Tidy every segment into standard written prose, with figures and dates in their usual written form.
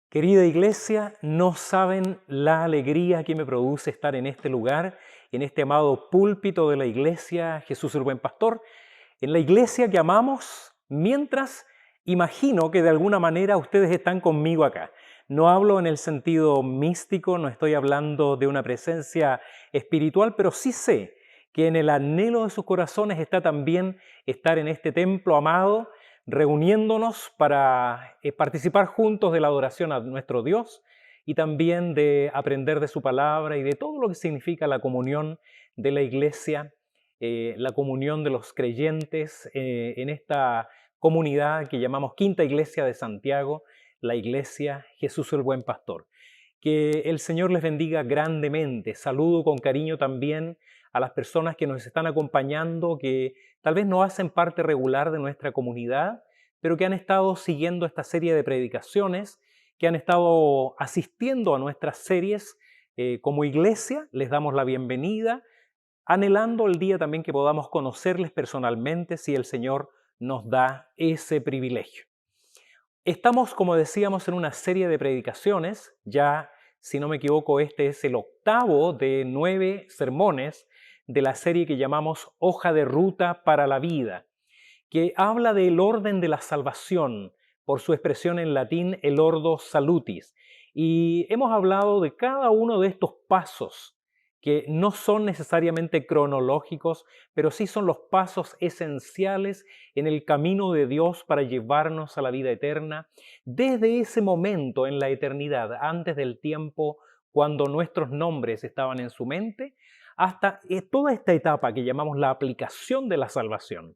Querida iglesia, no saben la alegría que me produce estar en este lugar, en este amado púlpito de la iglesia Jesús el Buen Pastor, en la iglesia que amamos, mientras imagino que de alguna manera ustedes están conmigo acá. No hablo en el sentido místico, no estoy hablando de una presencia espiritual, pero sí sé que en el anhelo de sus corazones está también estar en este templo amado, reuniéndonos para participar juntos de la adoración a nuestro Dios y también de aprender de su palabra y de todo lo que significa la comunión de la iglesia, la comunión de los creyentes en esta comunidad que llamamos Quinta Iglesia de Santiago, la iglesia Jesús el Buen Pastor. Que el Señor les bendiga grandemente. Saludo con cariño también a las personas que nos están acompañando, que tal vez no hacen parte regular de nuestra comunidad, pero que han estado siguiendo esta serie de predicaciones, que han estado asistiendo a nuestras series como iglesia. Les damos la bienvenida, anhelando el día también que podamos conocerles personalmente si el Señor nos da ese privilegio. Estamos, como decíamos, en una serie de predicaciones. Ya, si no me equivoco, este es el octavo de 9 sermones de la serie que llamamos Hoja de Ruta para la Vida, que habla del orden de la salvación, por su expresión en latín, el Ordo Salutis. Y hemos hablado de cada uno de estos pasos, que no son necesariamente cronológicos, pero sí son los pasos esenciales en el camino de Dios para llevarnos a la vida eterna, desde ese momento en la eternidad, antes del tiempo cuando nuestros nombres estaban en su mente, hasta toda esta etapa que llamamos la aplicación de la salvación,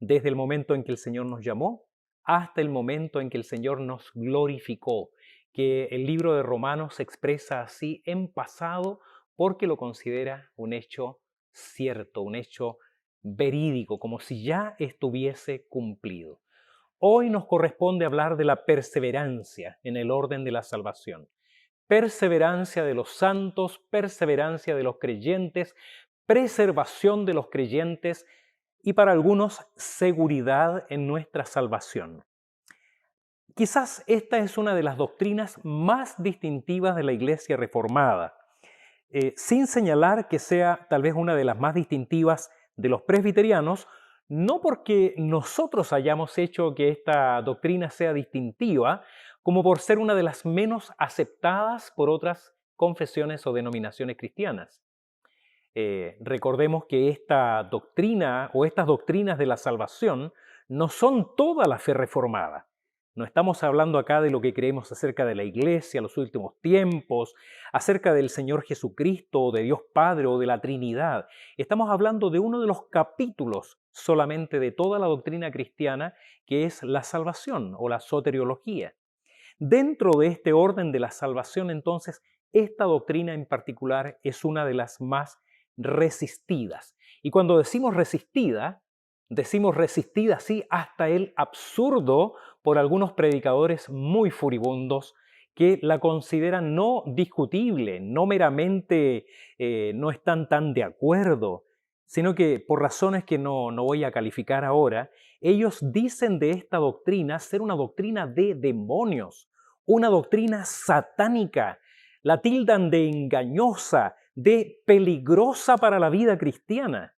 desde el momento en que el Señor nos llamó hasta el momento en que el Señor nos glorificó, que el libro de Romanos se expresa así en pasado porque lo considera un hecho cierto, un hecho verídico, como si ya estuviese cumplido. Hoy nos corresponde hablar de la perseverancia en el orden de la salvación. Perseverancia de los santos, perseverancia de los creyentes, preservación de los creyentes y para algunos seguridad en nuestra salvación. Quizás esta es una de las doctrinas más distintivas de la Iglesia Reformada, sin señalar que sea tal vez una de las más distintivas de los presbiterianos, no porque nosotros hayamos hecho que esta doctrina sea distintiva, como por ser una de las menos aceptadas por otras confesiones o denominaciones cristianas. Recordemos que esta doctrina o estas doctrinas de la salvación no son toda la fe reformada. No estamos hablando acá de lo que creemos acerca de la iglesia, los últimos tiempos, acerca del Señor Jesucristo, o de Dios Padre o de la Trinidad. Estamos hablando de uno de los capítulos solamente de toda la doctrina cristiana, que es la salvación o la soteriología. Dentro de este orden de la salvación, entonces, esta doctrina en particular es una de las más resistidas. Y cuando decimos resistida, sí, hasta el absurdo por algunos predicadores muy furibundos que la consideran no discutible, no meramente no están tan de acuerdo, sino que por razones que no voy a calificar ahora, ellos dicen de esta doctrina ser una doctrina de demonios, una doctrina satánica, la tildan de engañosa, de peligrosa para la vida cristiana.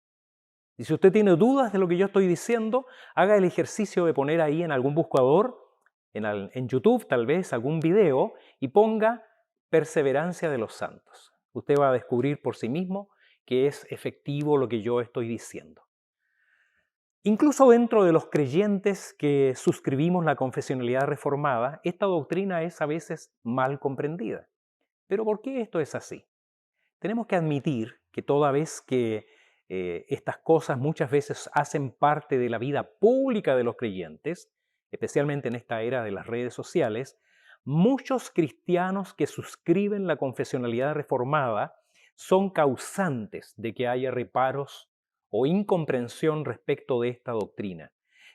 Y si usted tiene dudas de lo que yo estoy diciendo, haga el ejercicio de poner ahí en algún buscador, en YouTube tal vez, algún video, y ponga perseverancia de los santos. Usted va a descubrir por sí mismo que es efectivo lo que yo estoy diciendo. Incluso dentro de los creyentes que suscribimos la confesionalidad reformada, esta doctrina es a veces mal comprendida. ¿Pero por qué esto es así? Tenemos que admitir que toda vez que estas cosas muchas veces hacen parte de la vida pública de los creyentes, especialmente en esta era de las redes sociales, muchos cristianos que suscriben la confesionalidad reformada son causantes de que haya reparos o incomprensión respecto de esta doctrina.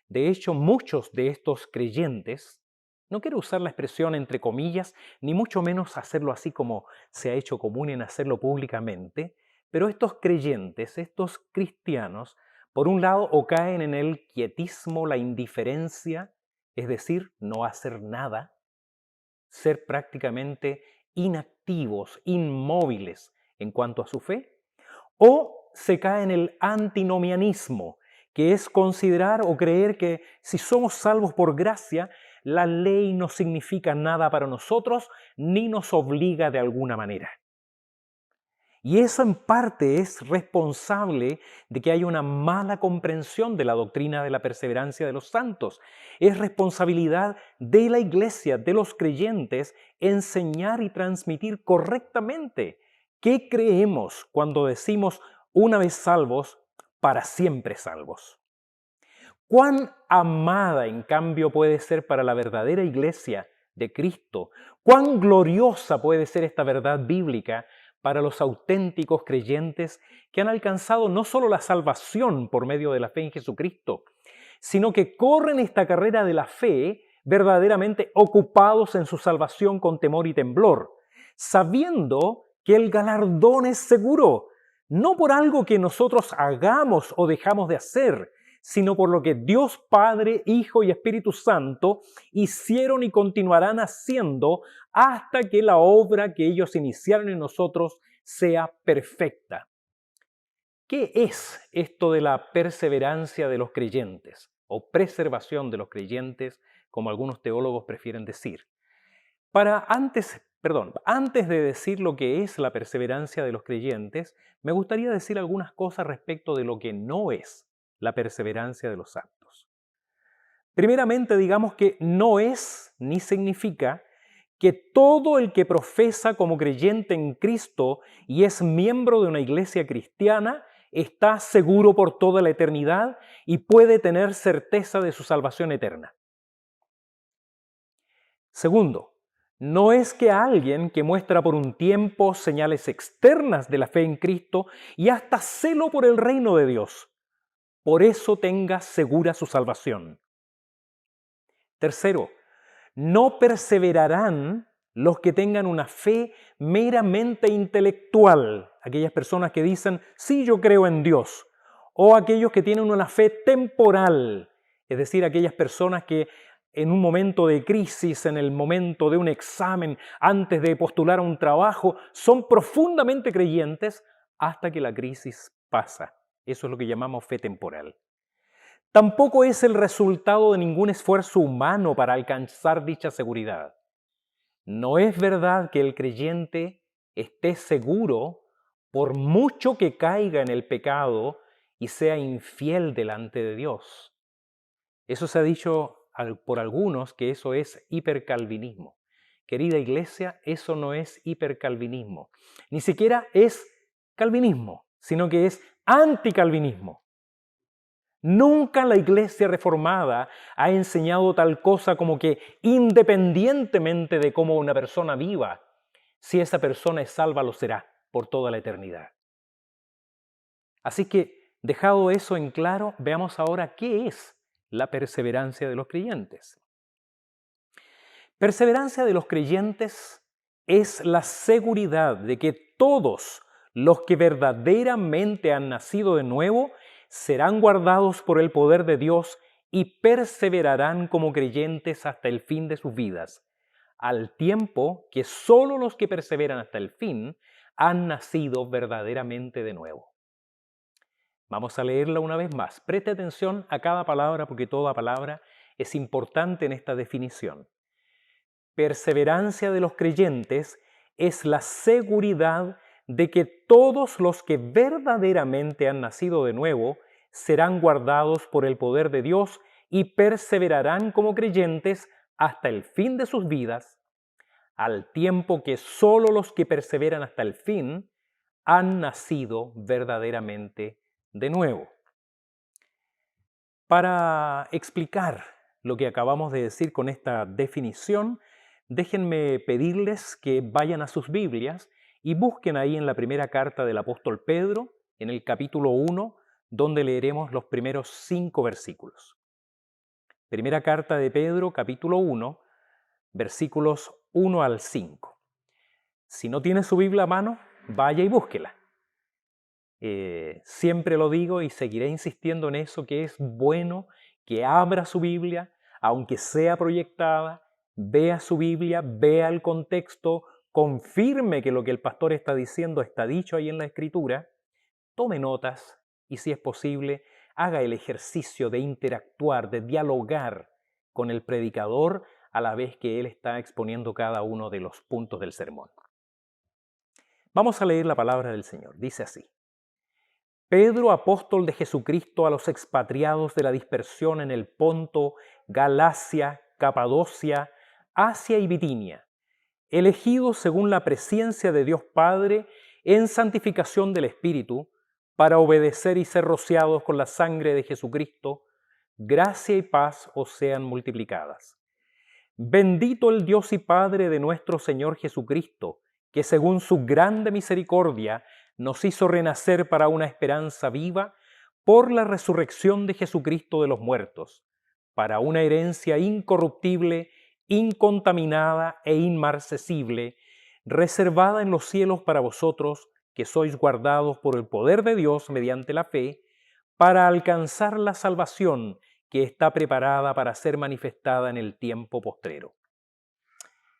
De hecho, muchos de estos creyentes, no quiero usar la expresión entre comillas, ni mucho menos hacerlo así como se ha hecho común en hacerlo públicamente, pero estos creyentes, estos cristianos, por un lado o caen en el quietismo, la indiferencia, es decir, no hacer nada, ser prácticamente inactivos, inmóviles en cuanto a su fe? ¿O se cae en el antinomianismo, que es considerar o creer que si somos salvos por gracia, la ley no significa nada para nosotros ni nos obliga de alguna manera? Y eso en parte es responsable de que haya una mala comprensión de la doctrina de la perseverancia de los santos. Es responsabilidad de la iglesia, de los creyentes, enseñar y transmitir correctamente qué creemos cuando decimos una vez salvos, para siempre salvos. Cuán amada, en cambio, puede ser para la verdadera iglesia de Cristo, cuán gloriosa puede ser esta verdad bíblica para los auténticos creyentes que han alcanzado no solo la salvación por medio de la fe en Jesucristo, sino que corren esta carrera de la fe verdaderamente ocupados en su salvación con temor y temblor, sabiendo que el galardón es seguro, no por algo que nosotros hagamos o dejamos de hacer, sino por lo que Dios Padre, Hijo y Espíritu Santo hicieron y continuarán haciendo hasta que la obra que ellos iniciaron en nosotros sea perfecta. ¿Qué es esto de la perseverancia de los creyentes o preservación de los creyentes, como algunos teólogos prefieren decir? Antes de decir lo que es la perseverancia de los creyentes, me gustaría decir algunas cosas respecto de lo que no es la perseverancia de los santos. Primeramente, digamos que no es ni significa que todo el que profesa como creyente en Cristo y es miembro de una iglesia cristiana está seguro por toda la eternidad y puede tener certeza de su salvación eterna. Segundo, no es que alguien que muestra por un tiempo señales externas de la fe en Cristo y hasta celo por el reino de Dios, por eso tenga segura su salvación. Tercero, no perseverarán los que tengan una fe meramente intelectual, aquellas personas que dicen, sí, yo creo en Dios, o aquellos que tienen una fe temporal, es decir, aquellas personas que en un momento de crisis, en el momento de un examen, antes de postular a un trabajo, son profundamente creyentes hasta que la crisis pasa. Eso es lo que llamamos fe temporal. Tampoco es el resultado de ningún esfuerzo humano para alcanzar dicha seguridad. No es verdad que el creyente esté seguro por mucho que caiga en el pecado y sea infiel delante de Dios. Eso se ha dicho por algunos que eso es hipercalvinismo. Querida iglesia, eso no es hipercalvinismo. Ni siquiera es calvinismo, sino que es anticalvinismo. Nunca la iglesia reformada ha enseñado tal cosa como que independientemente de cómo una persona viva, si esa persona es salva lo será por toda la eternidad. Así que, dejado eso en claro, veamos ahora qué es la perseverancia de los creyentes. Perseverancia de los creyentes es la seguridad de que todos los que verdaderamente han nacido de nuevo serán guardados por el poder de Dios y perseverarán como creyentes hasta el fin de sus vidas, al tiempo que solo los que perseveran hasta el fin han nacido verdaderamente de nuevo. Vamos a leerla una vez más. Preste atención a cada palabra porque toda palabra es importante en esta definición. Perseverancia de los creyentes es la seguridad de que todos los que verdaderamente han nacido de nuevo serán guardados por el poder de Dios y perseverarán como creyentes hasta el fin de sus vidas, al tiempo que solo los que perseveran hasta el fin han nacido verdaderamente de nuevo. Para explicar lo que acabamos de decir con esta definición, déjenme pedirles que vayan a sus Biblias y busquen ahí en la primera carta del apóstol Pedro, en el capítulo 1, donde leeremos los primeros 5 versículos. Primera carta de Pedro, capítulo 1, versículos 1 al 5. Si no tiene su Biblia a mano, vaya y búsquela. Siempre lo digo y seguiré insistiendo en eso, que es bueno que abra su Biblia, aunque sea proyectada, vea su Biblia, vea el contexto, confirme que lo que el pastor está diciendo está dicho ahí en la Escritura, tome notas y, si es posible, haga el ejercicio de interactuar, de dialogar con el predicador a la vez que él está exponiendo cada uno de los puntos del sermón. Vamos a leer la palabra del Señor. Dice así: Pedro, apóstol de Jesucristo, a los expatriados de la dispersión en el Ponto, Galacia, Capadocia, Asia y Bitinia, elegidos según la presciencia de Dios Padre en santificación del Espíritu, para obedecer y ser rociados con la sangre de Jesucristo, gracia y paz os sean multiplicadas. Bendito el Dios y Padre de nuestro Señor Jesucristo, que según su grande misericordia nos hizo renacer para una esperanza viva por la resurrección de Jesucristo de los muertos, para una herencia incorruptible, incontaminada e inmarcesible, reservada en los cielos para vosotros, que sois guardados por el poder de Dios mediante la fe, para alcanzar la salvación que está preparada para ser manifestada en el tiempo postrero.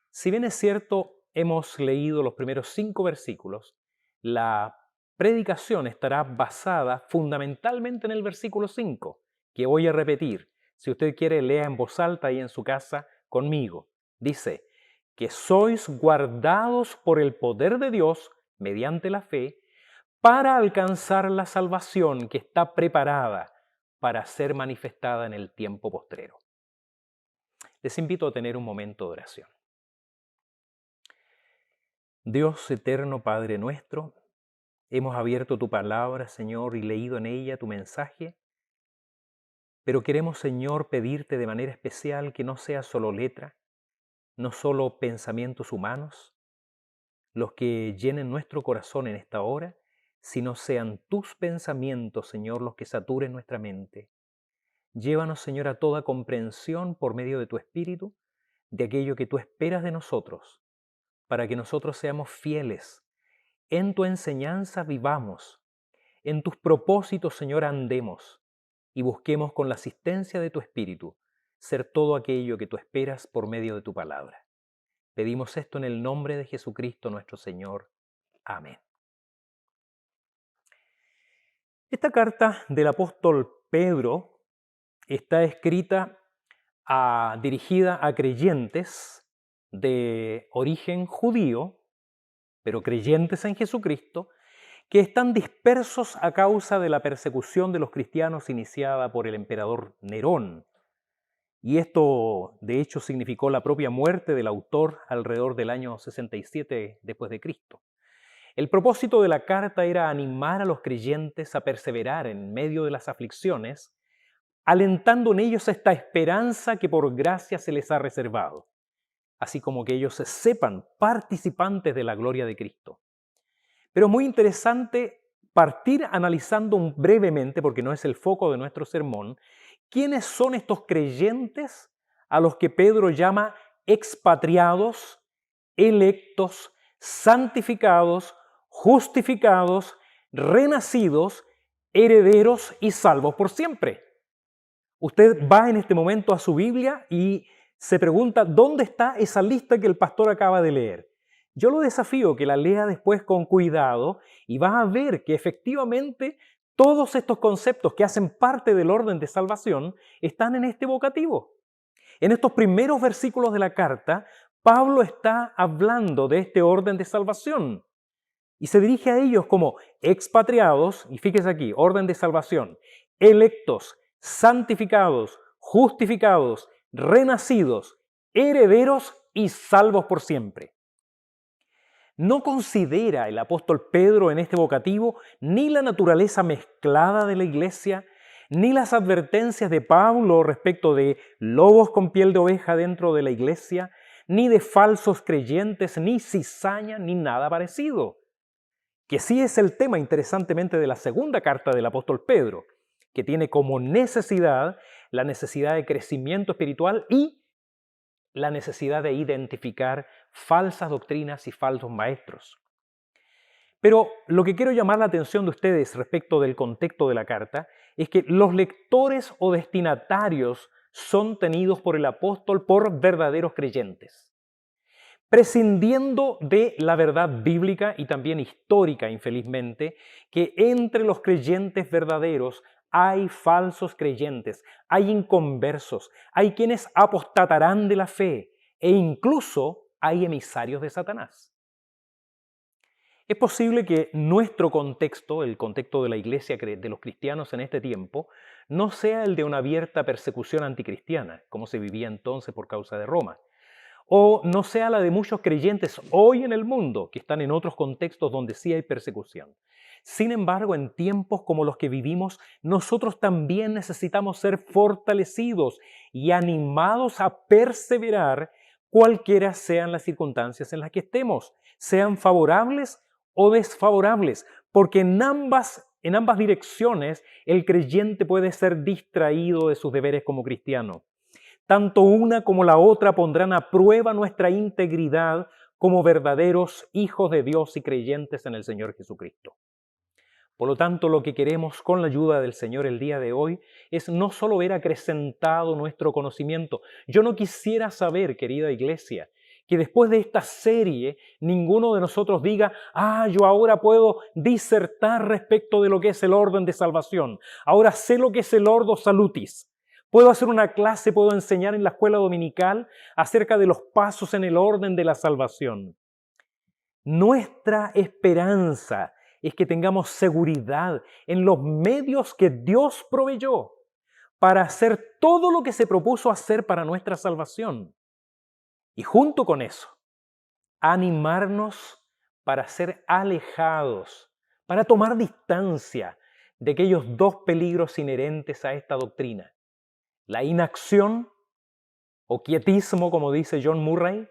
Si bien es cierto, hemos leído los primeros 5 versículos, la predicación estará basada fundamentalmente en el versículo 5, que voy a repetir. Si usted quiere, lea en voz alta ahí en su casa conmigo. Dice, que sois guardados por el poder de Dios mediante la fe, para alcanzar la salvación que está preparada para ser manifestada en el tiempo postrero. Les invito a tener un momento de oración. Dios eterno, Padre nuestro, hemos abierto tu palabra, Señor, y leído en ella tu mensaje, pero queremos, Señor, pedirte de manera especial que no sea solo letra, no solo pensamientos humanos, los que llenen nuestro corazón en esta hora, sino sean tus pensamientos, Señor, los que saturen nuestra mente. Llévanos, Señor, a toda comprensión por medio de tu Espíritu, de aquello que tú esperas de nosotros, para que nosotros seamos fieles. En tu enseñanza vivamos, en tus propósitos, Señor, andemos, y busquemos con la asistencia de tu Espíritu ser todo aquello que tú esperas por medio de tu palabra. Pedimos esto en el nombre de Jesucristo nuestro Señor. Amén. Esta carta del apóstol Pedro está escrita dirigida a creyentes de origen judío, pero creyentes en Jesucristo, que están dispersos a causa de la persecución de los cristianos iniciada por el emperador Nerón. Y esto, de hecho, significó la propia muerte del autor alrededor del año 67 después de Cristo. El propósito de la carta era animar a los creyentes a perseverar en medio de las aflicciones, alentando en ellos esta esperanza que por gracia se les ha reservado, así como que ellos se sepan participantes de la gloria de Cristo. Pero es muy interesante partir analizando brevemente, porque no es el foco de nuestro sermón, quiénes son estos creyentes a los que Pedro llama expatriados, electos, santificados, justificados, renacidos, herederos y salvos por siempre. Usted va en este momento a su Biblia y se pregunta, ¿dónde está esa lista que el pastor acaba de leer? Yo lo desafío que la lea después con cuidado y va a ver que efectivamente todos estos conceptos que hacen parte del orden de salvación están en este vocativo. En estos primeros versículos de la carta, Pablo está hablando de este orden de salvación y se dirige a ellos como expatriados, y fíjese aquí, orden de salvación, electos, santificados, justificados, renacidos, herederos y salvos por siempre. No considera el apóstol Pedro en este vocativo ni la naturaleza mezclada de la iglesia, ni las advertencias de Pablo respecto de lobos con piel de oveja dentro de la iglesia, ni de falsos creyentes, ni cizaña, ni nada parecido. Que sí es el tema, interesantemente, de la segunda carta del apóstol Pedro, que tiene como necesidad la necesidad de crecimiento espiritual y la necesidad de identificar falsas doctrinas y falsos maestros. Pero lo que quiero llamar la atención de ustedes respecto del contexto de la carta es que los lectores o destinatarios son tenidos por el apóstol por verdaderos creyentes. Prescindiendo de la verdad bíblica y también histórica, infelizmente, que entre los creyentes verdaderos hay falsos creyentes, hay inconversos, hay quienes apostatarán de la fe e incluso hay emisarios de Satanás. Es posible que nuestro contexto, el contexto de la iglesia de los cristianos en este tiempo, no sea el de una abierta persecución anticristiana, como se vivía entonces por causa de Roma, o no sea la de muchos creyentes hoy en el mundo que están en otros contextos donde sí hay persecución. Sin embargo, en tiempos como los que vivimos, nosotros también necesitamos ser fortalecidos y animados a perseverar cualquiera sean las circunstancias en las que estemos, sean favorables o desfavorables, porque en ambas direcciones el creyente puede ser distraído de sus deberes como cristiano. Tanto una como la otra pondrán a prueba nuestra integridad como verdaderos hijos de Dios y creyentes en el Señor Jesucristo. Por lo tanto, lo que queremos con la ayuda del Señor el día de hoy es no solo ver acrecentado nuestro conocimiento. Yo no quisiera saber, querida iglesia, que después de esta serie ninguno de nosotros diga, yo ahora puedo disertar respecto de lo que es el orden de salvación. Ahora sé lo que es el ordo salutis. Puedo hacer una clase, puedo enseñar en la escuela dominical acerca de los pasos en el orden de la salvación. Nuestra esperanza es que tengamos seguridad en los medios que Dios proveyó para hacer todo lo que se propuso hacer para nuestra salvación. Y junto con eso, animarnos para ser alejados, para tomar distancia de aquellos dos peligros inherentes a esta doctrina. La inacción o quietismo, como dice John Murray,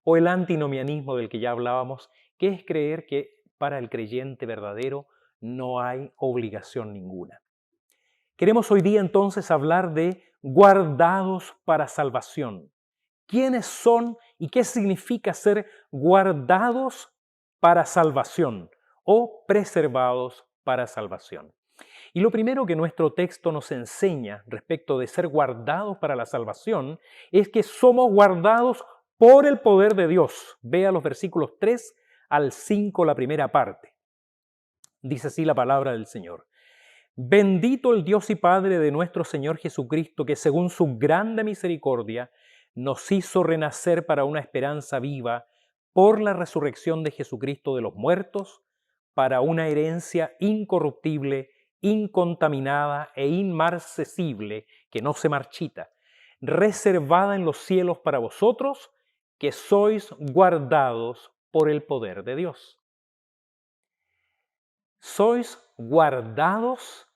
o el antinomianismo del que ya hablábamos, que es creer que para el creyente verdadero no hay obligación ninguna. Queremos hoy día entonces hablar de guardados para salvación. ¿Quiénes son y qué significa ser guardados para salvación o preservados para salvación? Y lo primero que nuestro texto nos enseña respecto de ser guardados para la salvación es que somos guardados por el poder de Dios. Vea los versículos 3 al 5, la primera parte. Dice así la palabra del Señor. Bendito el Dios y Padre de nuestro Señor Jesucristo, que según su grande misericordia nos hizo renacer para una esperanza viva por la resurrección de Jesucristo de los muertos, para una herencia incorruptible, incontaminada e inmarcesible, que no se marchita, reservada en los cielos para vosotros, que sois guardados por el poder de Dios. Sois guardados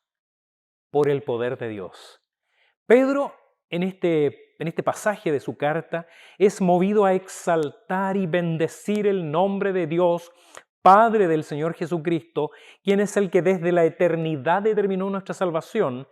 por el poder de Dios. Pedro, en este pasaje de su carta, es movido a exaltar y bendecir el nombre de Dios, Padre del Señor Jesucristo, quien es el que desde la eternidad determinó nuestra salvación.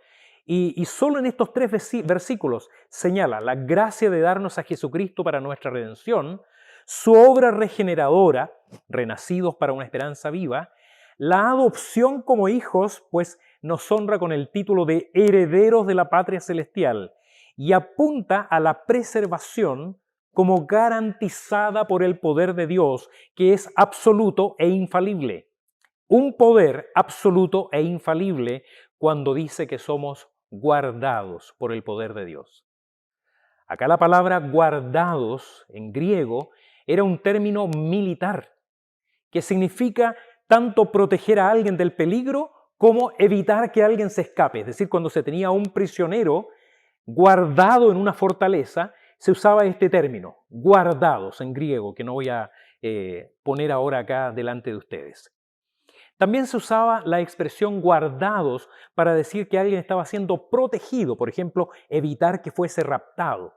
Y solo en estos 3 versículos señala la gracia de darnos a Jesucristo para nuestra redención, su obra regeneradora, renacidos para una esperanza viva, la adopción como hijos, pues nos honra con el título de herederos de la patria celestial y apunta a la preservación como garantizada por el poder de Dios, que es absoluto e infalible. Un poder absoluto e infalible cuando dice que somos guardados por el poder de Dios. Acá la palabra guardados en griego era un término militar que significa tanto proteger a alguien del peligro como evitar que alguien se escape. Es decir, cuando se tenía un prisionero guardado en una fortaleza, se usaba este término, guardados en griego, que no voy a poner ahora acá delante de ustedes. También se usaba la expresión guardados para decir que alguien estaba siendo protegido, por ejemplo, evitar que fuese raptado.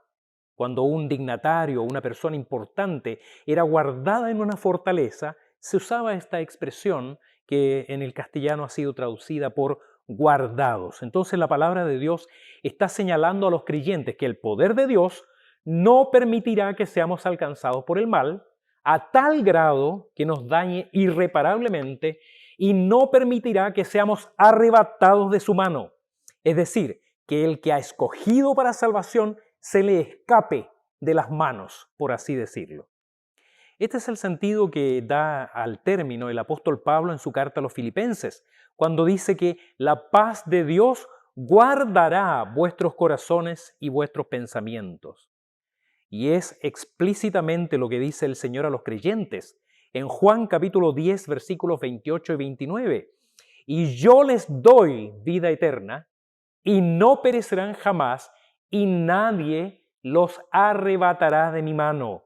Cuando un dignatario o una persona importante era guardada en una fortaleza, se usaba esta expresión que en el castellano ha sido traducida por guardados. Entonces la palabra de Dios está señalando a los creyentes que el poder de Dios no permitirá que seamos alcanzados por el mal a tal grado que nos dañe irreparablemente y no permitirá que seamos arrebatados de su mano. Es decir, que el que ha escogido para salvación se le escape de las manos, por así decirlo. Este es el sentido que da al término el apóstol Pablo en su carta a los Filipenses, cuando dice que la paz de Dios guardará vuestros corazones y vuestros pensamientos. Y es explícitamente lo que dice el Señor a los creyentes en Juan capítulo 10, versículos 28 y 29. Y yo les doy vida eterna y no perecerán jamás y nadie los arrebatará de mi mano.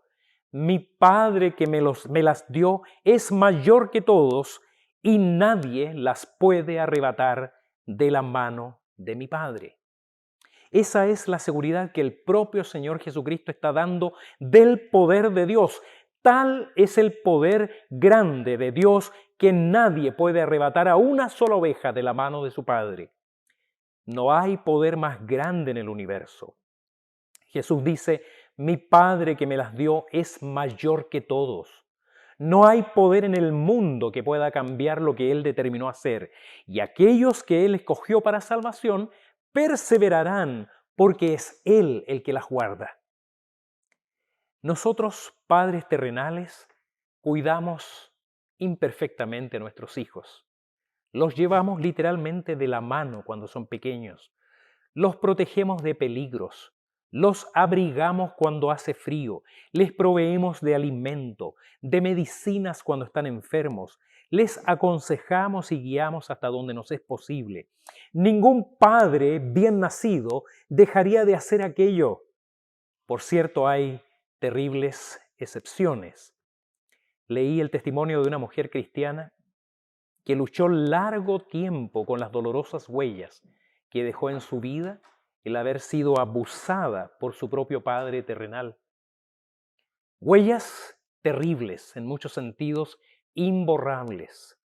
Mi Padre que me las dio es mayor que todos y nadie las puede arrebatar de la mano de mi Padre. Esa es la seguridad que el propio Señor Jesucristo está dando del poder de Dios. Tal es el poder grande de Dios que nadie puede arrebatar a una sola oveja de la mano de su Padre. No hay poder más grande en el universo. Jesús dice, mi Padre que me las dio es mayor que todos. No hay poder en el mundo que pueda cambiar lo que Él determinó hacer. Y aquellos que Él escogió para salvación perseverarán porque es Él el que las guarda. Nosotros, padres terrenales, cuidamos imperfectamente a nuestros hijos. Los llevamos literalmente de la mano cuando son pequeños. Los protegemos de peligros. Los abrigamos cuando hace frío. Les proveemos de alimento, de medicinas cuando están enfermos. Les aconsejamos y guiamos hasta donde nos es posible. Ningún padre bien nacido dejaría de hacer aquello. Por cierto, hay terribles excepciones. Leí el testimonio de una mujer cristiana que luchó largo tiempo con las dolorosas huellas que dejó en su vida el haber sido abusada por su propio padre terrenal. Huellas terribles, en muchos sentidos, imborrables.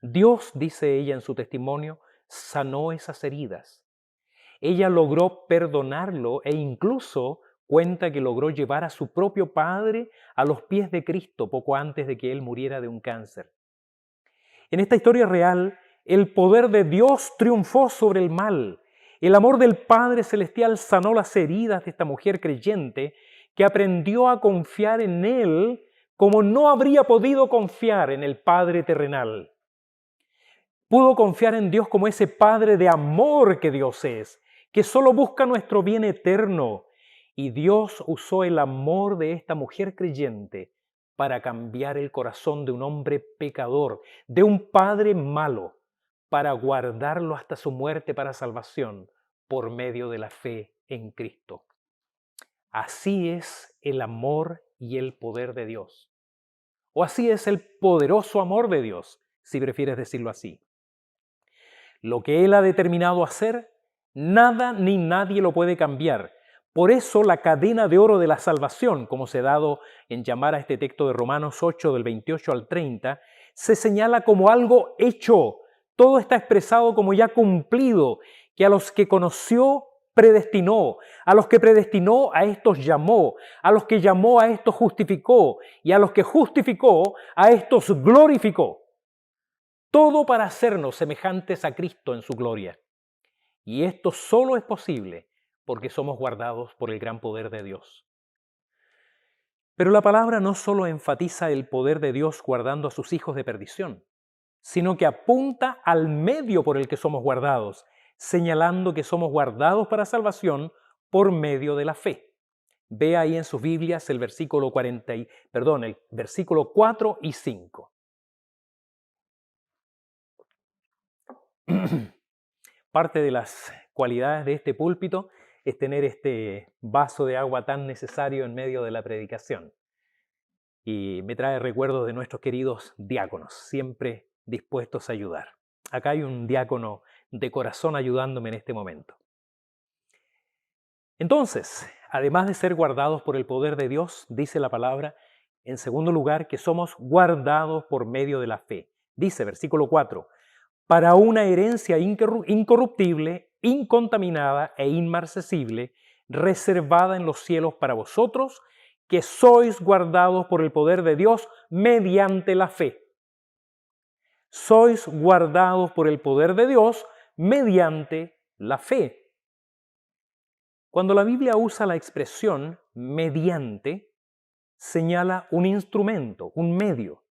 Dios, dice ella en su testimonio, sanó esas heridas. Ella logró perdonarlo e incluso cuenta que logró llevar a su propio padre a los pies de Cristo poco antes de que él muriera de un cáncer. En esta historia real, el poder de Dios triunfó sobre el mal. El amor del Padre Celestial sanó las heridas de esta mujer creyente que aprendió a confiar en Él como no habría podido confiar en el Padre terrenal. Pudo confiar en Dios como ese Padre de amor que Dios es, que solo busca nuestro bien eterno. Y Dios usó el amor de esta mujer creyente para cambiar el corazón de un hombre pecador, de un padre malo, para guardarlo hasta su muerte para salvación por medio de la fe en Cristo. Así es el amor y el poder de Dios. O así es el poderoso amor de Dios, si prefieres decirlo así. Lo que Él ha determinado hacer, nada ni nadie lo puede cambiar. Por eso la cadena de oro de la salvación, como se ha dado en llamar a este texto de Romanos 8 del 28 al 30, se señala como algo hecho. Todo está expresado como ya cumplido, que a los que conoció predestinó, a los que predestinó a estos llamó, a los que llamó a estos justificó y a los que justificó a estos glorificó. Todo para hacernos semejantes a Cristo en su gloria. Y esto solo es posible porque somos guardados por el gran poder de Dios. Pero la palabra no solo enfatiza el poder de Dios guardando a sus hijos de perdición, sino que apunta al medio por el que somos guardados, señalando que somos guardados para salvación por medio de la fe. Ve ahí en sus Biblias el versículo 4 y 5. Parte de las cualidades de este púlpito es tener este vaso de agua tan necesario en medio de la predicación. Y me trae recuerdos de nuestros queridos diáconos, siempre dispuestos a ayudar. Acá hay un diácono de corazón ayudándome en este momento. Entonces, además de ser guardados por el poder de Dios, dice la palabra, en segundo lugar, que somos guardados por medio de la fe. Dice, versículo 4, para una herencia incorruptible, incontaminada e inmarcesible, reservada en los cielos para vosotros, que sois guardados por el poder de Dios mediante la fe. Sois guardados por el poder de Dios mediante la fe. Cuando la Biblia usa la expresión mediante, señala un instrumento, un medio.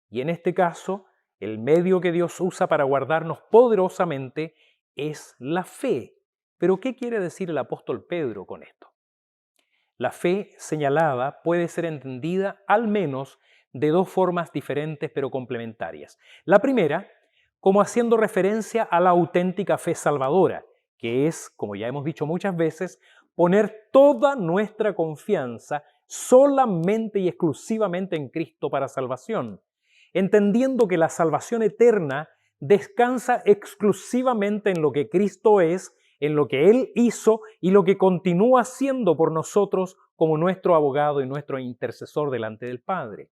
Y en este caso, el medio que Dios usa para guardarnos poderosamente es la fe. Pero ¿qué quiere decir el apóstol Pedro con esto? La fe señalada puede ser entendida al menos de dos formas diferentes pero complementarias. La primera, como haciendo referencia a la auténtica fe salvadora, que es, como ya hemos dicho muchas veces, poner toda nuestra confianza solamente y exclusivamente en Cristo para salvación, entendiendo que la salvación eterna descansa exclusivamente en lo que Cristo es, en lo que Él hizo y lo que continúa haciendo por nosotros como nuestro abogado y nuestro intercesor delante del Padre.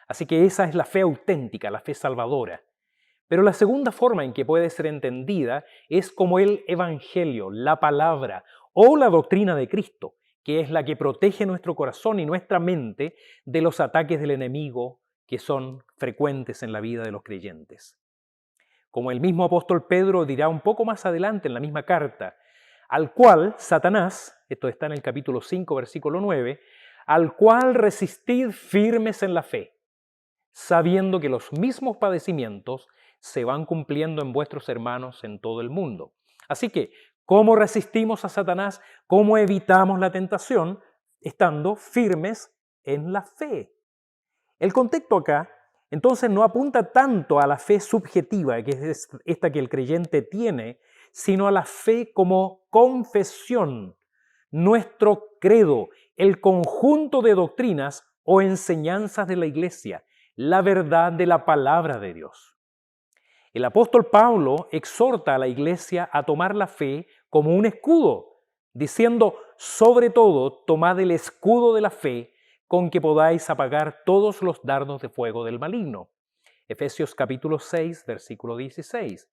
Así que esa es la fe auténtica, la fe salvadora. Pero la segunda forma en que puede ser entendida es como el Evangelio, la palabra o la doctrina de Cristo, que es la que protege nuestro corazón y nuestra mente de los ataques del enemigo que son frecuentes en la vida de los creyentes. Como el mismo apóstol Pedro dirá un poco más adelante en la misma carta, al cual Satanás, esto está en el capítulo 5, versículo 9, al cual resistid firmes en la fe, sabiendo que los mismos padecimientos se van cumpliendo en vuestros hermanos en todo el mundo. Así que, ¿cómo resistimos a Satanás? ¿Cómo evitamos la tentación? Estando firmes en la fe. El contexto acá, entonces, no apunta tanto a la fe subjetiva, que es esta que el creyente tiene, sino a la fe como confesión, nuestro credo, el conjunto de doctrinas o enseñanzas de la Iglesia, la verdad de la palabra de Dios. El apóstol Pablo exhorta a la Iglesia a tomar la fe como un escudo, diciendo, sobre todo, tomad el escudo de la fe, con que podáis apagar todos los dardos de fuego del maligno. Efesios capítulo 6, versículo 16.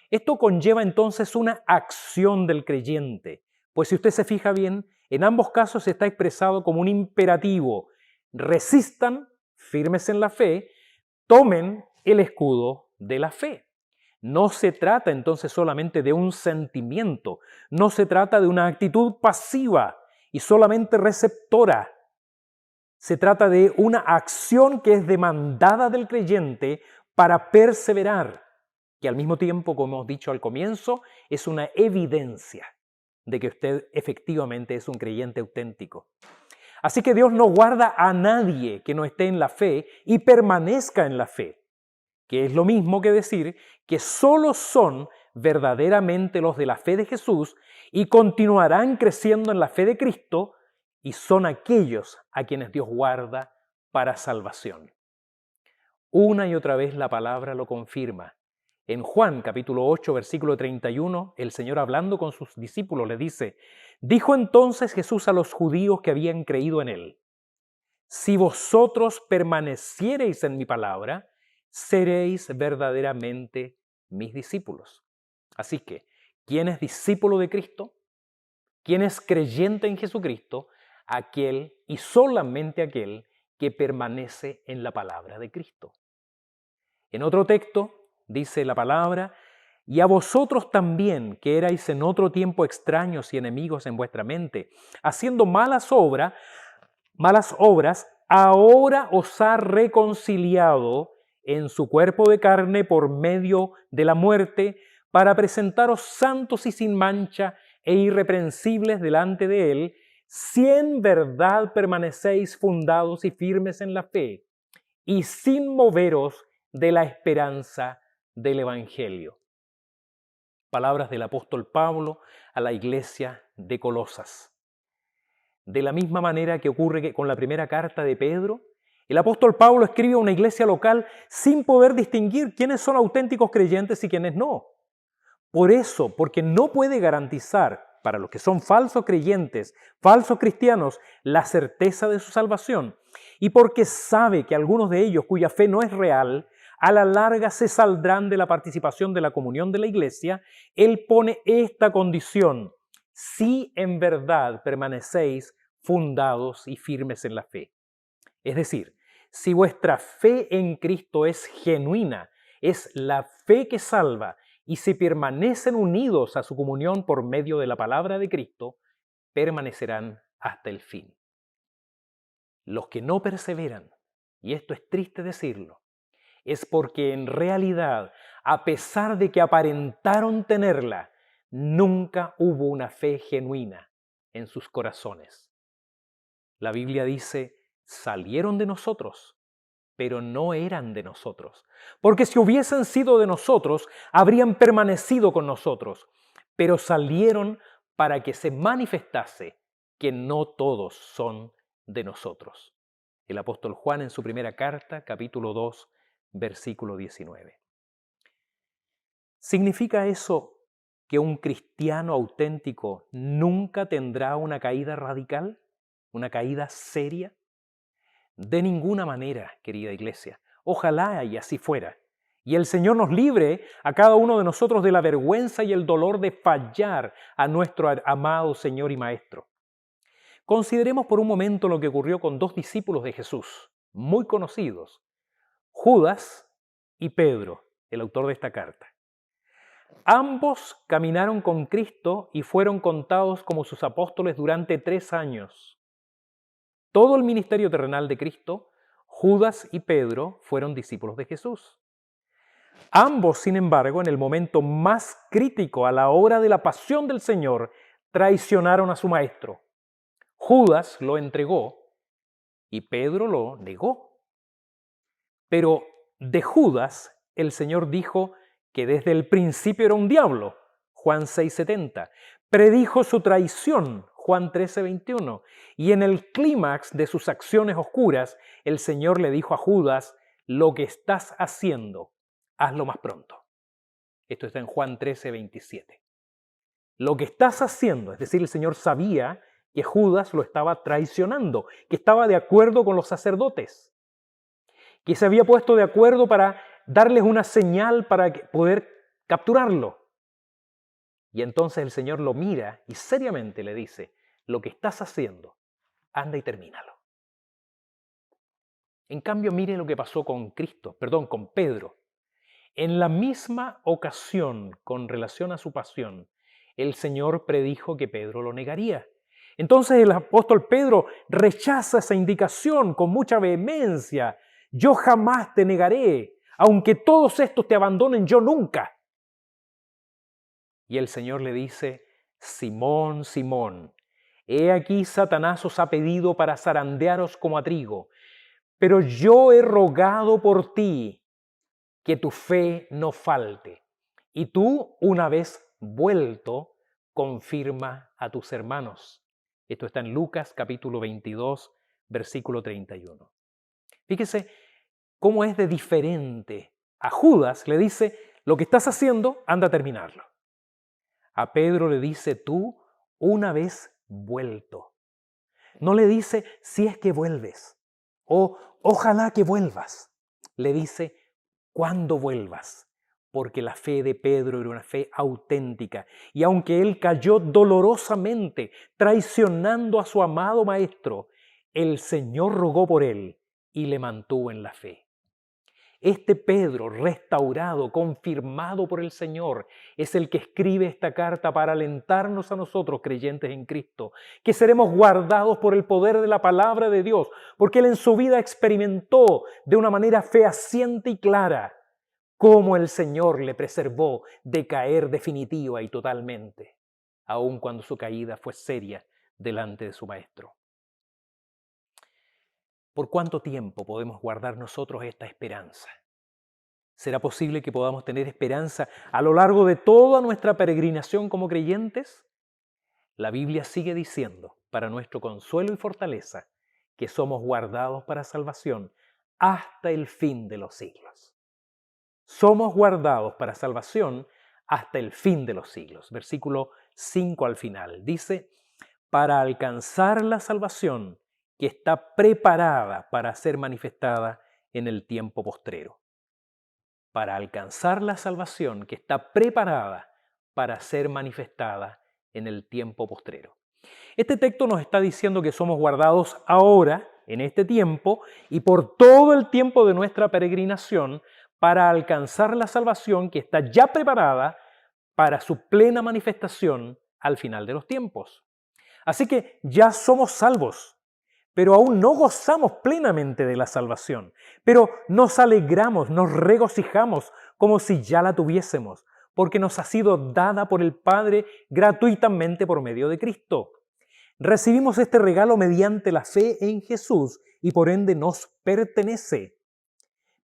Esto conlleva entonces una acción del creyente, pues si usted se fija bien, en ambos casos está expresado como un imperativo. Resistan, firmes en la fe, tomen el escudo de la fe. No se trata entonces solamente de un sentimiento, no se trata de una actitud pasiva y solamente receptora. Se trata de una acción que es demandada del creyente para perseverar, que al mismo tiempo, como hemos dicho al comienzo, es una evidencia de que usted efectivamente es un creyente auténtico. Así que Dios no guarda a nadie que no esté en la fe y permanezca en la fe, que es lo mismo que decir que solo son verdaderamente los de la fe de Jesús y continuarán creciendo en la fe de Cristo, y son aquellos a quienes Dios guarda para salvación. Una y otra vez la palabra lo confirma. En Juan capítulo 8, versículo 31, el Señor hablando con sus discípulos le dice, dijo entonces Jesús a los judíos que habían creído en Él, si vosotros permaneciereis en mi palabra, seréis verdaderamente mis discípulos. Así que, ¿quién es discípulo de Cristo? ¿Quién es creyente en Jesucristo? Aquel y solamente aquel que permanece en la palabra de Cristo. En otro texto dice la palabra, y a vosotros también, que erais en otro tiempo extraños y enemigos en vuestra mente, haciendo malas obras, ahora os ha reconciliado en su cuerpo de carne por medio de la muerte, para presentaros santos y sin mancha e irreprensibles delante de Él, si en verdad permanecéis fundados y firmes en la fe, y sin moveros de la esperanza del Evangelio. Palabras del apóstol Pablo a la iglesia de Colosas. De la misma manera que ocurre con la primera carta de Pedro, el apóstol Pablo escribe a una iglesia local sin poder distinguir quiénes son auténticos creyentes y quiénes no. Por eso, porque no puede garantizar para los que son falsos creyentes, falsos cristianos, la certeza de su salvación, y porque sabe que algunos de ellos cuya fe no es real, a la larga se saldrán de la participación de la comunión de la iglesia, él pone esta condición: si en verdad permanecéis fundados y firmes en la fe. Es decir, si vuestra fe en Cristo es genuina, es la fe que salva, y si permanecen unidos a su comunión por medio de la palabra de Cristo, permanecerán hasta el fin. Los que no perseveran, y esto es triste decirlo, es porque en realidad, a pesar de que aparentaron tenerla, nunca hubo una fe genuina en sus corazones. La Biblia dice, salieron de nosotros, pero no eran de nosotros. Porque si hubiesen sido de nosotros, habrían permanecido con nosotros, pero salieron para que se manifestase que no todos son de nosotros. El apóstol Juan en su primera carta, capítulo 2, versículo 19. ¿Significa eso que un cristiano auténtico nunca tendrá una caída radical? ¿Una caída seria? De ninguna manera, querida iglesia. Ojalá y así fuera. Y el Señor nos libre a cada uno de nosotros de la vergüenza y el dolor de fallar a nuestro amado Señor y Maestro. Consideremos por un momento lo que ocurrió con dos discípulos de Jesús, muy conocidos, Judas y Pedro, el autor de esta carta. Ambos caminaron con Cristo y fueron contados como sus apóstoles durante 3 años. Todo el ministerio terrenal de Cristo, Judas y Pedro fueron discípulos de Jesús. Ambos, sin embargo, en el momento más crítico, a la hora de la pasión del Señor, traicionaron a su maestro. Judas lo entregó y Pedro lo negó. Pero de Judas, el Señor dijo que desde el principio era un diablo, Juan 6:70. Predijo su traición, Juan 13:21. Y en el clímax de sus acciones oscuras, el Señor le dijo a Judas, lo que estás haciendo, hazlo más pronto. Esto está en Juan 13:27. Lo que estás haciendo, es decir, el Señor sabía que Judas lo estaba traicionando, que estaba de acuerdo con los sacerdotes, que se había puesto de acuerdo para darles una señal para poder capturarlo. Y entonces el Señor lo mira y seriamente le dice, lo que estás haciendo, anda y termínalo. En cambio, mire lo que pasó con Pedro. En la misma ocasión, con relación a su pasión, el Señor predijo que Pedro lo negaría. Entonces el apóstol Pedro rechaza esa indicación con mucha vehemencia. Yo jamás te negaré, aunque todos estos te abandonen, yo nunca. Y el Señor le dice, Simón, Simón, he aquí Satanás os ha pedido para zarandearos como a trigo, pero yo he rogado por ti que tu fe no falte. Y tú, una vez vuelto, confirma a tus hermanos. Esto está en Lucas capítulo 22, versículo 31. Fíjese cómo es de diferente. A Judas le dice, lo que estás haciendo, anda a terminarlo. A Pedro le dice, tú, una vez vuelto. No le dice, si es que vuelves, o ojalá que vuelvas. Le dice, cuando vuelvas, porque la fe de Pedro era una fe auténtica. Y aunque él cayó dolorosamente, traicionando a su amado maestro, el Señor rogó por él y le mantuvo en la fe. Este Pedro, restaurado, confirmado por el Señor, es el que escribe esta carta para alentarnos a nosotros, creyentes en Cristo, que seremos guardados por el poder de la palabra de Dios, porque él en su vida experimentó de una manera fehaciente y clara cómo el Señor le preservó de caer definitiva y totalmente, aun cuando su caída fue seria delante de su Maestro. ¿Por cuánto tiempo podemos guardar nosotros esta esperanza? ¿Será posible que podamos tener esperanza a lo largo de toda nuestra peregrinación como creyentes? La Biblia sigue diciendo, para nuestro consuelo y fortaleza, que somos guardados para salvación hasta el fin de los siglos. Somos guardados para salvación hasta el fin de los siglos. Versículo 5 al final. Dice, para alcanzar la salvación que está preparada para ser manifestada en el tiempo postrero. Para alcanzar la salvación que está preparada para ser manifestada en el tiempo postrero. Este texto nos está diciendo que somos guardados ahora, en este tiempo, y por todo el tiempo de nuestra peregrinación, para alcanzar la salvación que está ya preparada para su plena manifestación al final de los tiempos. Así que ya somos salvos, pero aún no gozamos plenamente de la salvación. Pero nos alegramos, nos regocijamos como si ya la tuviésemos, porque nos ha sido dada por el Padre gratuitamente por medio de Cristo. Recibimos este regalo mediante la fe en Jesús y por ende nos pertenece.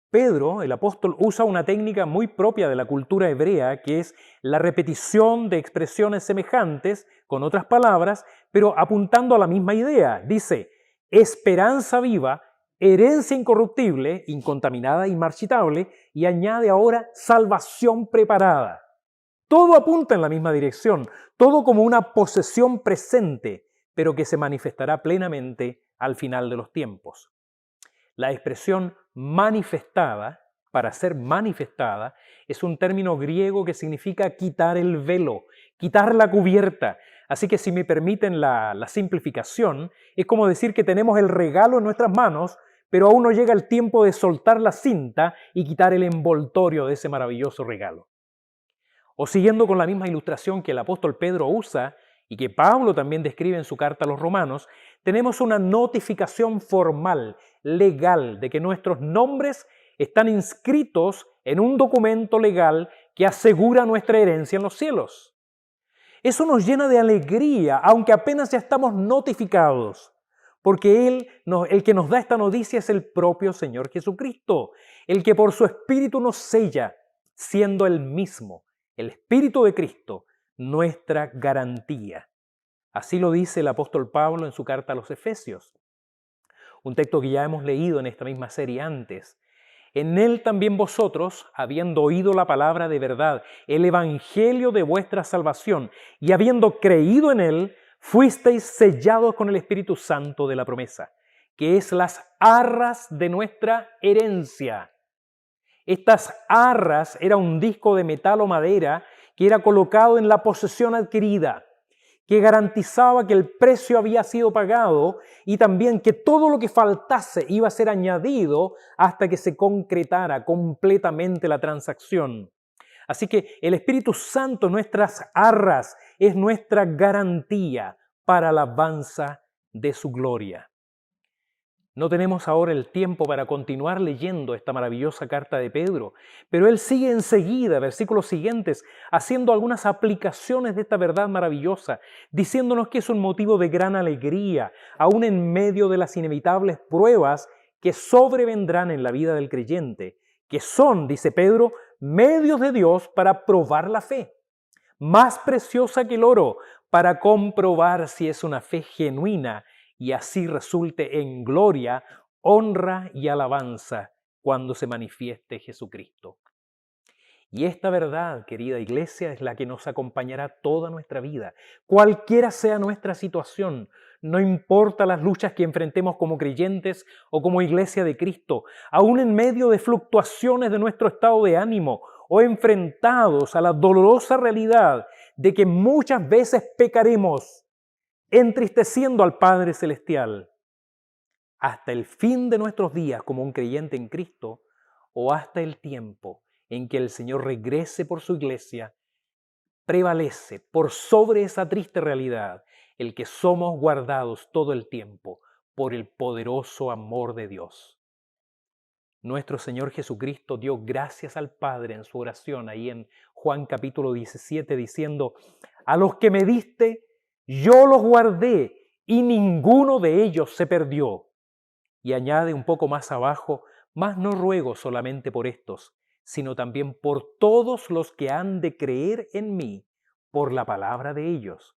Pedro, el apóstol, usa una técnica muy propia de la cultura hebrea, que es la repetición de expresiones semejantes, con otras palabras, pero apuntando a la misma idea. Dice, esperanza viva, herencia incorruptible, incontaminada, inmarchitable, y añade ahora salvación preparada. Todo apunta en la misma dirección, todo como una posesión presente, pero que se manifestará plenamente al final de los tiempos. La expresión manifestada, para ser manifestada, es un término griego que significa quitar el velo, quitar la cubierta. Así que si me permiten la simplificación, es como decir que tenemos el regalo en nuestras manos, pero aún no llega el tiempo de soltar la cinta y quitar el envoltorio de ese maravilloso regalo. O siguiendo con la misma ilustración que el apóstol Pedro usa y que Pablo también describe en su carta a los romanos, tenemos una notificación formal, legal, de que nuestros nombres están inscritos en un documento legal que asegura nuestra herencia en los cielos. Eso nos llena de alegría, aunque apenas ya estamos notificados, porque el que nos da esta noticia es el propio Señor Jesucristo, el que por su Espíritu nos sella, siendo el mismo, el Espíritu de Cristo, nuestra garantía. Así lo dice el apóstol Pablo en su carta a los Efesios, un texto que ya hemos leído en esta misma serie antes. En él también vosotros, habiendo oído la palabra de verdad, el evangelio de vuestra salvación, y habiendo creído en él, fuisteis sellados con el Espíritu Santo de la promesa, que es las arras de nuestra herencia. Estas arras era un disco de metal o madera que era colocado en la posesión adquirida, que garantizaba que el precio había sido pagado y también que todo lo que faltase iba a ser añadido hasta que se concretara completamente la transacción. Así que el Espíritu Santo, nuestras arras, es nuestra garantía para la alabanza de su gloria. No tenemos ahora el tiempo para continuar leyendo esta maravillosa carta de Pedro, pero él sigue enseguida, versículos siguientes, haciendo algunas aplicaciones de esta verdad maravillosa, diciéndonos que es un motivo de gran alegría, aún en medio de las inevitables pruebas que sobrevendrán en la vida del creyente, que son, dice Pedro, medios de Dios para probar la fe, más preciosa que el oro, para comprobar si es una fe genuina y así resulte en gloria, honra y alabanza cuando se manifieste Jesucristo. Y esta verdad, querida iglesia, es la que nos acompañará toda nuestra vida, cualquiera sea nuestra situación, no importa las luchas que enfrentemos como creyentes o como iglesia de Cristo, aún en medio de fluctuaciones de nuestro estado de ánimo o enfrentados a la dolorosa realidad de que muchas veces pecaremos, entristeciendo al Padre Celestial, hasta el fin de nuestros días como un creyente en Cristo o hasta el tiempo en que el Señor regrese por su iglesia, prevalece por sobre esa triste realidad el que somos guardados todo el tiempo por el poderoso amor de Dios. Nuestro Señor Jesucristo dio gracias al Padre en su oración ahí en Juan capítulo 17 diciendo, a los que me diste, yo los guardé y ninguno de ellos se perdió. Y añade un poco más abajo, mas no ruego solamente por estos, sino también por todos los que han de creer en mí por la palabra de ellos.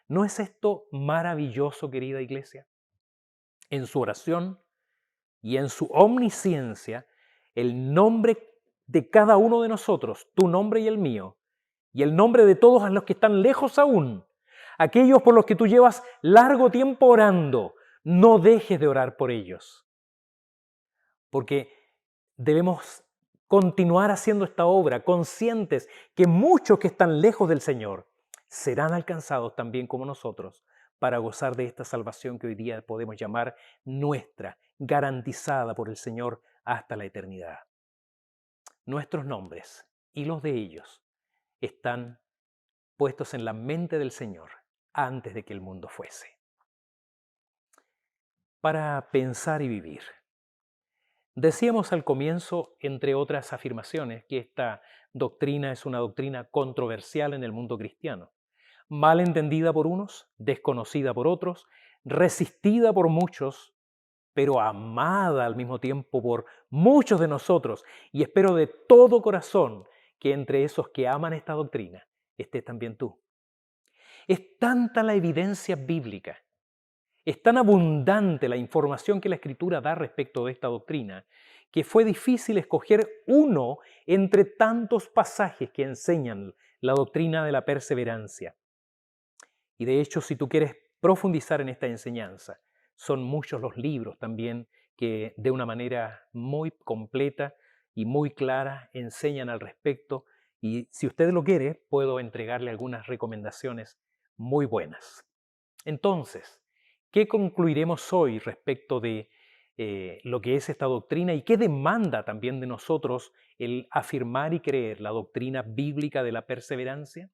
¿No es esto maravilloso, querida iglesia? En su oración y en su omnisciencia, el nombre de cada uno de nosotros, tu nombre y el mío, y el nombre de todos los que están lejos aún, aquellos por los que tú llevas largo tiempo orando, no dejes de orar por ellos. Porque debemos continuar haciendo esta obra, conscientes que muchos que están lejos del Señor serán alcanzados también como nosotros para gozar de esta salvación que hoy día podemos llamar nuestra, garantizada por el Señor hasta la eternidad. Nuestros nombres y los de ellos están puestos en la mente del Señor antes de que el mundo fuese. Para pensar y vivir. Decíamos al comienzo, entre otras afirmaciones, que esta doctrina es una doctrina controversial en el mundo cristiano, mal entendida por unos, desconocida por otros, resistida por muchos, pero amada al mismo tiempo por muchos de nosotros, y espero de todo corazón que entre esos que aman esta doctrina estés también tú. Es tanta la evidencia bíblica, es tan abundante la información que la Escritura da respecto de esta doctrina, que fue difícil escoger uno entre tantos pasajes que enseñan la doctrina de la perseverancia. Y de hecho, si tú quieres profundizar en esta enseñanza, son muchos los libros también que de una manera muy completa y muy clara enseñan al respecto. Y si usted lo quiere, puedo entregarle algunas recomendaciones muy buenas. Entonces, ¿qué concluiremos hoy respecto de lo que es esta doctrina y qué demanda también de nosotros el afirmar y creer la doctrina bíblica de la perseverancia?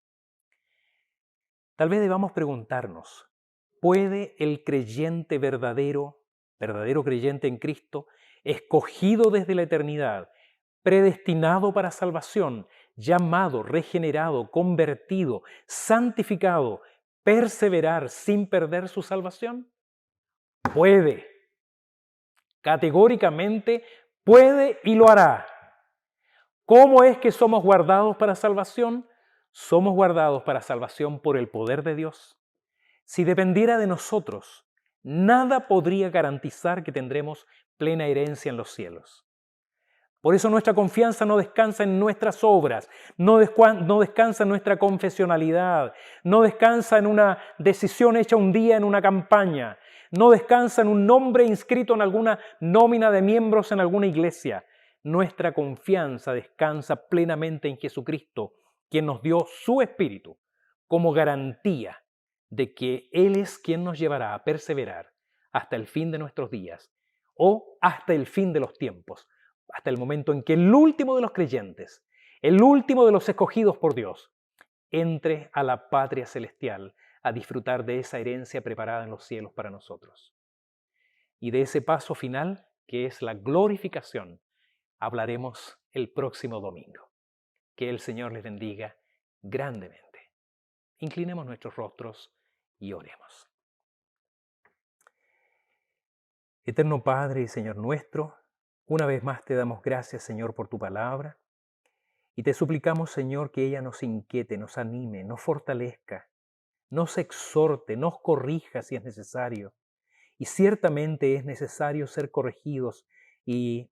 Tal vez debamos preguntarnos, ¿puede el creyente verdadero creyente en Cristo, escogido desde la eternidad, predestinado para salvación, llamado, regenerado, convertido, santificado, perseverar sin perder su salvación? Puede. Categóricamente puede y lo hará. ¿Cómo es que somos guardados para salvación? Somos guardados para salvación por el poder de Dios. Si dependiera de nosotros, nada podría garantizar que tendremos plena herencia en los cielos. Por eso nuestra confianza no descansa en nuestras obras, no descansa en nuestra confesionalidad, no descansa en una decisión hecha un día en una campaña, no descansa en un nombre inscrito en alguna nómina de miembros en alguna iglesia. Nuestra confianza descansa plenamente en Jesucristo, quien nos dio su Espíritu como garantía de que Él es quien nos llevará a perseverar hasta el fin de nuestros días o hasta el fin de los tiempos, hasta el momento en que el último de los creyentes, el último de los escogidos por Dios, entre a la patria celestial a disfrutar de esa herencia preparada en los cielos para nosotros. Y de ese paso final, que es la glorificación, hablaremos el próximo domingo. Que el Señor les bendiga grandemente. Inclinemos nuestros rostros y oremos. Eterno Padre y Señor nuestro, una vez más te damos gracias, Señor, por tu palabra, y te suplicamos, Señor, que ella nos inquiete, nos anime, nos fortalezca, nos exhorte, nos corrija si es necesario. Y ciertamente es necesario ser corregidos y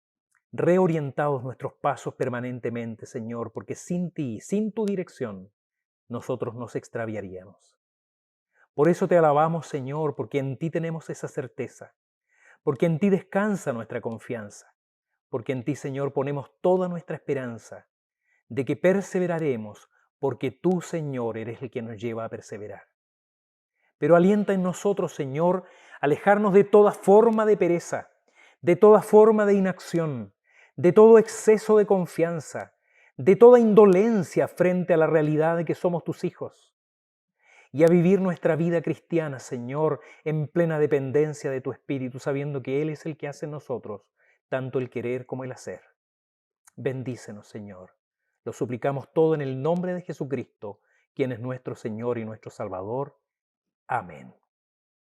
reorientados nuestros pasos permanentemente, Señor, porque sin ti, sin tu dirección, nosotros nos extraviaríamos. Por eso te alabamos, Señor, porque en ti tenemos esa certeza, porque en ti descansa nuestra confianza, porque en ti, Señor, ponemos toda nuestra esperanza de que perseveraremos, porque tú, Señor, eres el que nos lleva a perseverar. Pero alienta en nosotros, Señor, alejarnos de toda forma de pereza, de toda forma de inacción, de todo exceso de confianza, de toda indolencia frente a la realidad de que somos tus hijos, y a vivir nuestra vida cristiana, Señor, en plena dependencia de tu Espíritu, sabiendo que Él es el que hace en nosotros tanto el querer como el hacer. Bendícenos, Señor. Lo suplicamos todo en el nombre de Jesucristo, quien es nuestro Señor y nuestro Salvador. Amén.